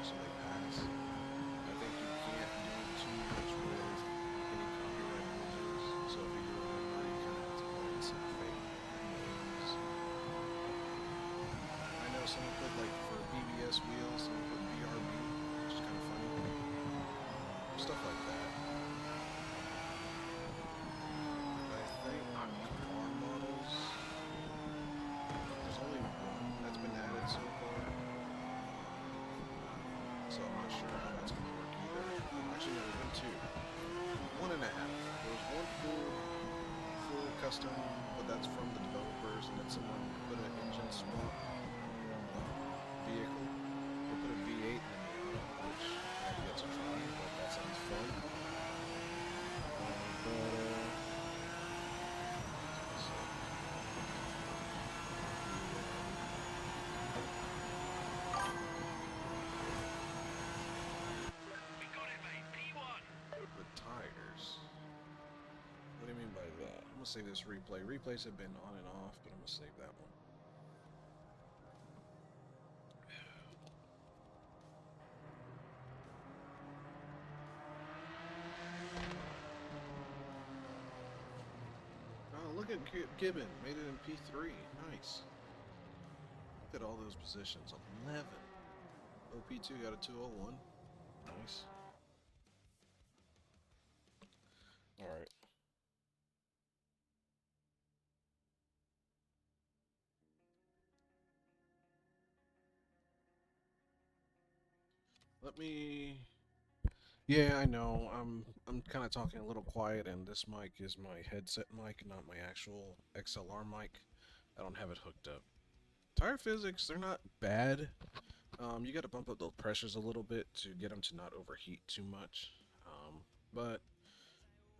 so they pass. I think you can't do too much with any copyright users. So if you remember, you kind of have to put in some fake names. I know someone put like for BBS wheels, someone so I'm not sure how that's going to work either. Actually, no, there's been two. One and a half. There was one full custom, but that's from the developers, and then someone put an engine swap vehicle. They put a V8 in the Miata, which I have yet to try, but that sounds fun. We got it, mate. P1. The tires. What do you mean by that? I'm gonna save this replay. Replays have been on and off, but I'm gonna save that one. Oh, look at Gibbon. Made it in P3. Nice. Look at all those positions. 11. OP2 got a 201. Nice. Alright. Let me... Yeah, I know. I'm kind of talking a little quiet, and this mic is my headset mic, not my actual XLR mic. I don't have it hooked up. Tire physics, they're not bad. You got to bump up those pressures a little bit to get them to not overheat too much. But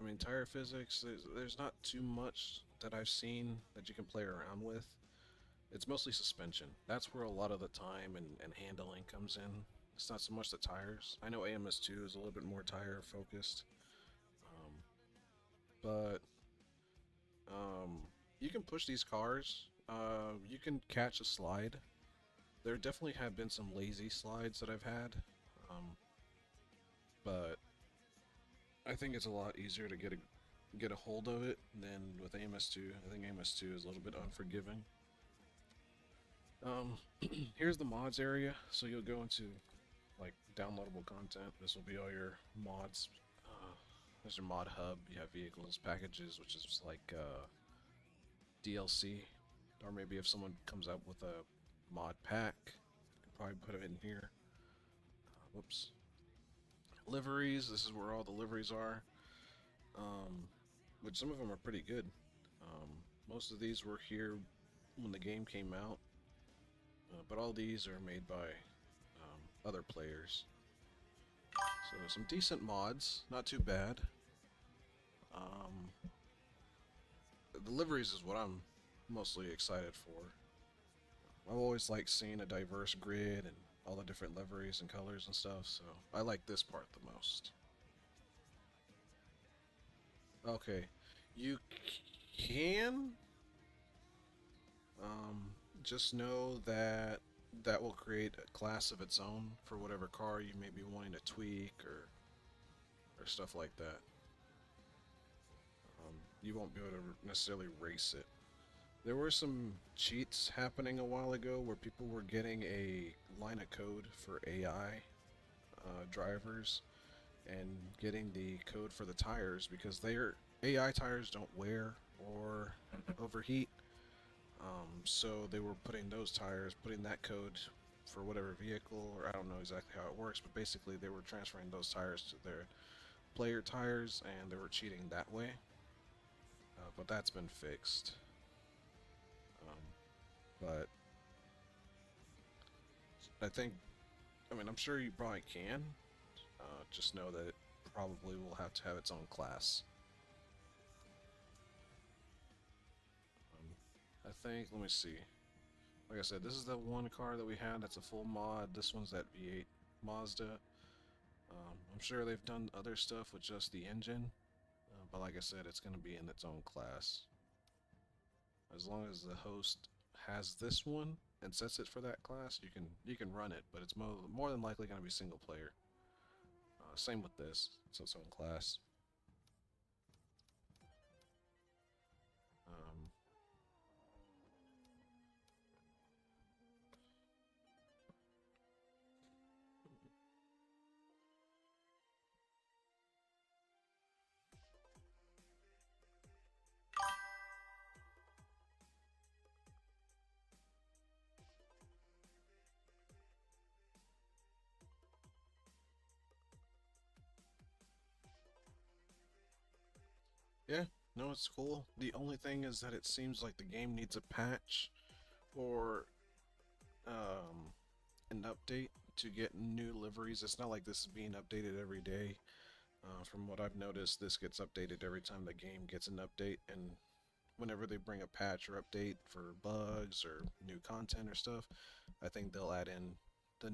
I mean, tire physics, there's not too much that I've seen that you can play around with. It's mostly suspension. That's where a lot of the time and handling comes in. It's not so much the tires. I know AMS2 is a little bit more tire focused. But you can push these cars. You can catch a slide. There definitely have been some lazy slides that I've had. But I think it's a lot easier to get a hold of it than with AMS2. I think AMS2 is a little bit unforgiving. Here's the mods area. So you'll go into like downloadable content. This will be all your mods. There's your mod hub. You have vehicles, packages, which is like DLC, or maybe if someone comes up with a mod pack, you can probably put it in here. Whoops. Liveries. This is where all the liveries are. Which some of them are pretty good. Most of these were here when the game came out, but all these are made by other players. So some decent mods, not too bad. The liveries is what I'm mostly excited for. I've always liked seeing a diverse grid and all the different liveries and colors and stuff, so I like this part the most. Okay, you can just know that that will create a class of its own for whatever car you may be wanting to tweak or stuff like that. You won't be able to necessarily race it. There were some cheats happening a while ago where people were getting a line of code for AI drivers and getting the code for the tires because their AI tires don't wear or overheat. So they were putting those tires, putting that code for whatever vehicle, or I don't know exactly how it works, but basically they were transferring those tires to their player tires and they were cheating that way. But that's been fixed. But I think, I mean, I'm sure you probably can. Just know that it probably will have to have its own class. I think, let me see. Like I said, this is the one car that we had that's a full mod. This one's that V8 Mazda. I'm sure they've done other stuff with just the engine. But like I said, it's going to be in its own class. As long as the host has this one and sets it for that class, you can run it, but it's more than likely going to be single player. Same with this, it's its own class. Yeah, no, it's cool. The only thing is that it seems like the game needs a patch or um, an update to get new liveries. It's not like this is being updated every day. From what I've noticed, this gets updated every time the game gets an update, and whenever they bring a patch or update for bugs or new content or stuff, I think they'll add in the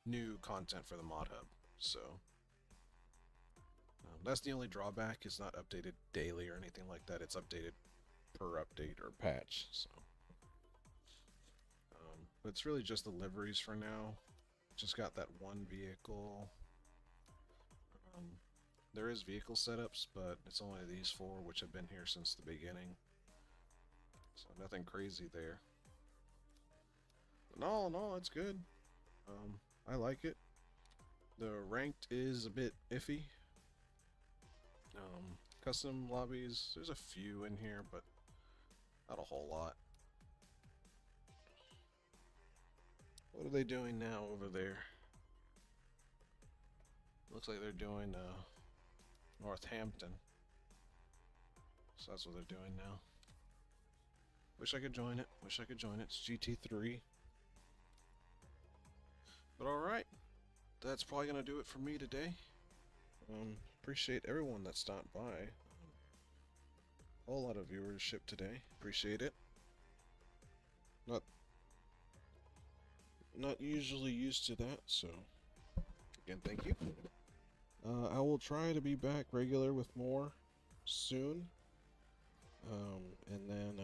new content for the mod hub. So that's the only drawback. It's not updated daily or anything like that. It's updated per update or patch. So but it's really just the liveries for now. Just got that one vehicle. Um, there is vehicle setups, but it's only these four, which have been here since the beginning. So nothing crazy there. But no, it's good. I like it. The ranked is a bit iffy. Custom lobbies, there's a few in here, but not a whole lot. What are they doing now over there? Looks like they're doing Northampton. So that's what they're doing now. Wish I could join it. Wish I could join it. It's GT3. But alright. That's probably going to do it for me today. Appreciate everyone that stopped by. A whole lot of viewership today. Appreciate it. Not usually used to that, so again, thank you. I will try to be back regular with more soon. And then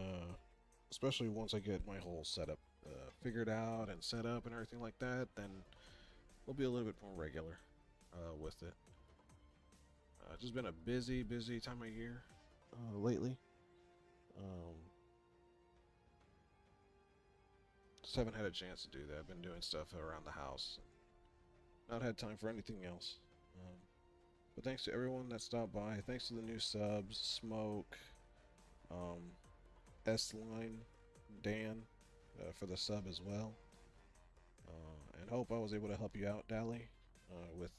especially once I get my whole setup figured out and set up and everything like that, then we'll be a little bit more regular with it. Just been a busy time of year lately. Just haven't had a chance to do that. I've been doing stuff around the house. Not had time for anything else. But thanks to everyone that stopped by. Thanks to the new subs, Smoke, S-Line, Dan, for the sub as well. And hope I was able to help you out, Dally, with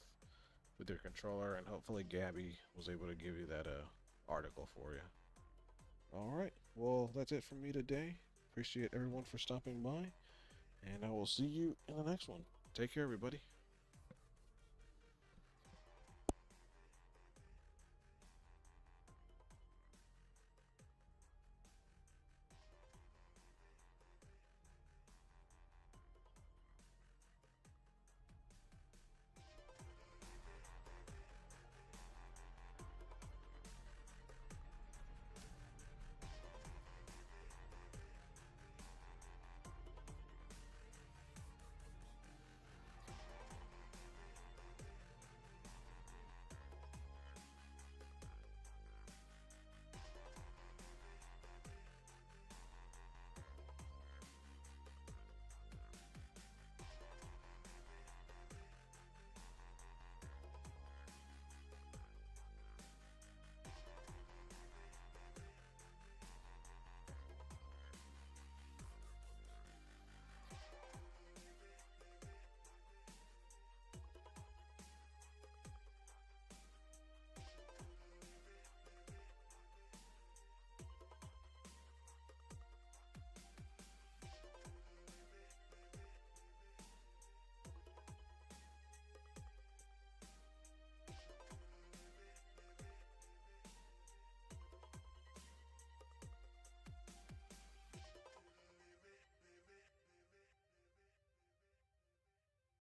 your controller, and hopefully Gabby was able to give you that article for you. Alright, well, that's it from me today. Appreciate everyone for stopping by, and I will see you in the next one. Take care, everybody.